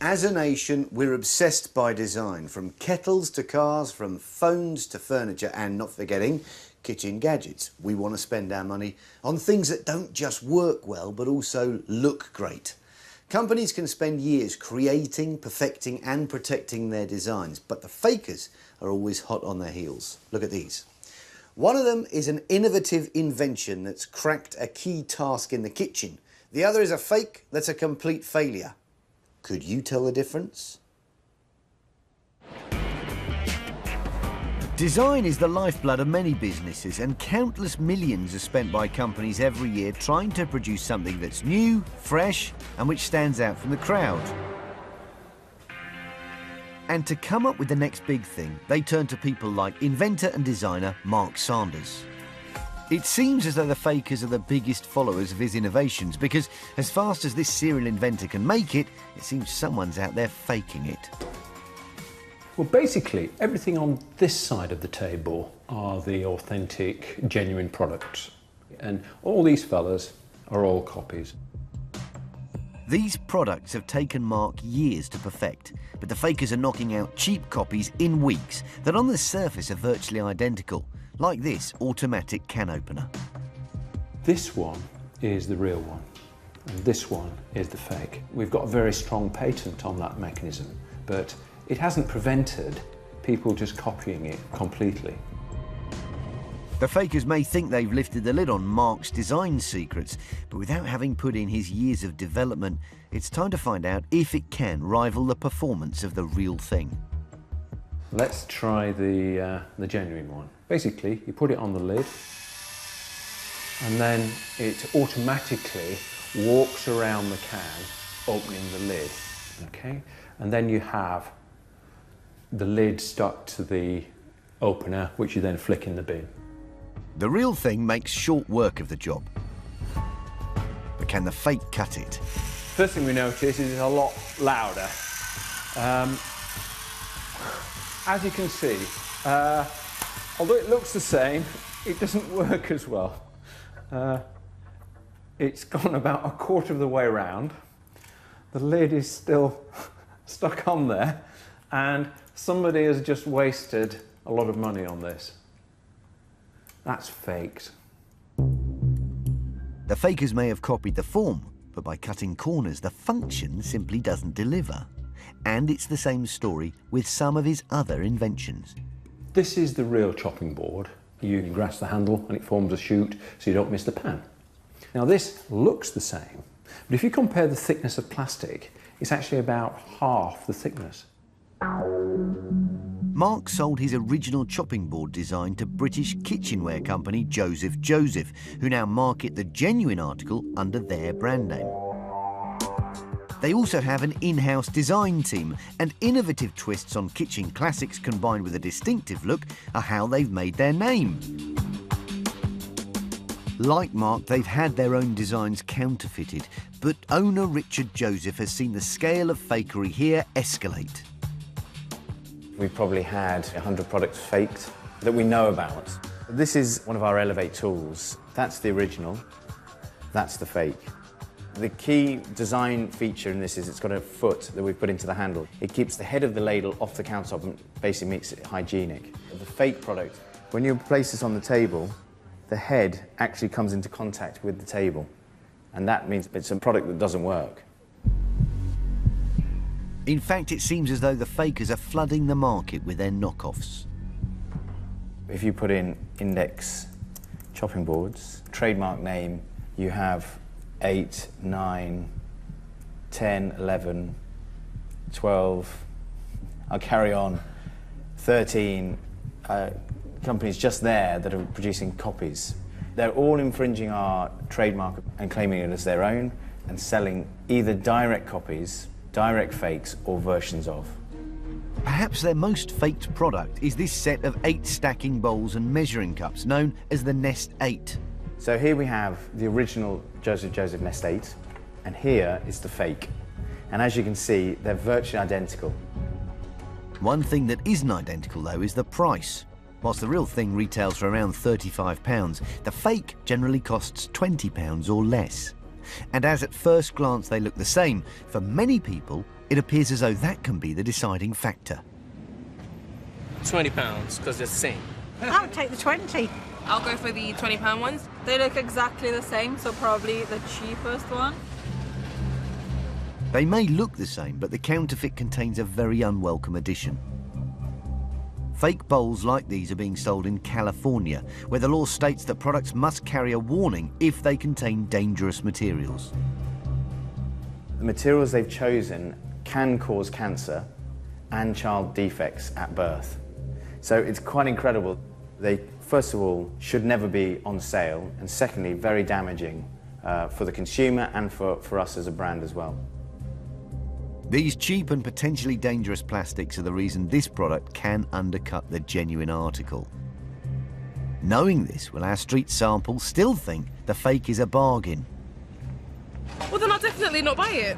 As a nation, we're obsessed by design, from kettles to cars, from phones to furniture, and not forgetting kitchen gadgets. We want to spend our money on things that don't just work well, but also look great. Companies can spend years creating, perfecting and protecting their designs, but the fakers are always hot on their heels. Look at these. One of them is an innovative invention that's cracked a key task in the kitchen. The other is a fake that's a complete failure. Could you tell the difference? Design is the lifeblood of many businesses, and countless millions are spent by companies every year trying to produce something that's new, fresh, and which stands out from the crowd. And to come up with the next big thing, they turn to people like inventor and designer Mark Sanders. It seems as though the fakers are the biggest followers of his innovations, because as fast as this serial inventor can make it, it seems someone's out there faking it. Well, basically, everything on this side of the table are the authentic, genuine products. And all these fellas are all copies. These products have taken Mark years to perfect, but the fakers are knocking out cheap copies in weeks that on the surface are virtually identical, like this automatic can opener. This one is the real one, and this one is the fake. We've got a very strong patent on that mechanism, but it hasn't prevented people just copying it completely. The fakers may think they've lifted the lid on Mark's design secrets, but without having put in his years of development, it's time to find out if it can rival the performance of the real thing. Let's try the genuine one. Basically, you put it on the lid, and then it automatically walks around the can, opening the lid, okay? And then you have the lid stuck to the opener, which you then flick in the bin. The real thing makes short work of the job. But can the fake cut it? First thing we notice is it's a lot louder. As you can see, although it looks the same, it doesn't work as well. It's gone about a quarter of the way around. The lid is still stuck on there, and somebody has just wasted a lot of money on this. That's faked. The fakers may have copied the form, but by cutting corners, the function simply doesn't deliver. And it's the same story with some of his other inventions. This is the real chopping board. You grasp the handle and it forms a chute so you don't miss the pan. Now this looks the same, but if you compare the thickness of plastic, it's actually about half the thickness. Mark sold his original chopping board design to British kitchenware company Joseph Joseph, who now market the genuine article under their brand name. They also have an in-house design team, and innovative twists on kitchen classics combined with a distinctive look are how they've made their name. Like Mark, they've had their own designs counterfeited, but owner Richard Joseph has seen the scale of fakery here escalate. We've probably had 100 products faked that we know about. This is one of our Elevate tools. That's the original, that's the fake. The key design feature in this is it's got a foot that we've put into the handle. It keeps the head of the ladle off the countertop and basically makes it hygienic. The fake product, when you place this on the table, the head actually comes into contact with the table, and that means it's a product that doesn't work. In fact, it seems as though the fakers are flooding the market with their knockoffs. If you put in Index chopping boards, trademark name, you have 8, 9, 10, 11, 12, I'll carry on, 13 companies just there that are producing copies. They're all infringing our trademark and claiming it as their own and selling either direct copies, direct fakes, or versions of. Perhaps their most faked product is this set of 8 stacking bowls and measuring cups, known as the Nest 8. So here we have the original Joseph Joseph Nest 8, and here is the fake. And as you can see, they're virtually identical. One thing that isn't identical, though, is the price. Whilst the real thing retails for around £35, the fake generally costs £20 or less. And as at first glance they look the same, for many people it appears as though that can be the deciding factor. £20, because they're the same. I'll take the 20. I'll go for the £20 ones. They look exactly the same, so probably the cheapest one. They may look the same, but the counterfeit contains a very unwelcome addition. Fake bowls like these are being sold in California, where the law states that products must carry a warning if they contain dangerous materials. The materials they've chosen can cause cancer and child defects at birth. So it's quite incredible. They, first of all, should never be on sale, and secondly, very damaging for the consumer and for us as a brand as well. These cheap and potentially dangerous plastics are the reason this product can undercut the genuine article. Knowing this, will our street sample still think the fake is a bargain? Well, then I'll definitely not buy it.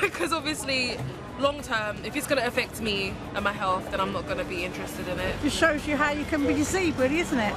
Because obviously, long term, if it's going to affect me and my health, then I'm not going to be interested in it. Just shows you how you can be deceived, really, isn't it?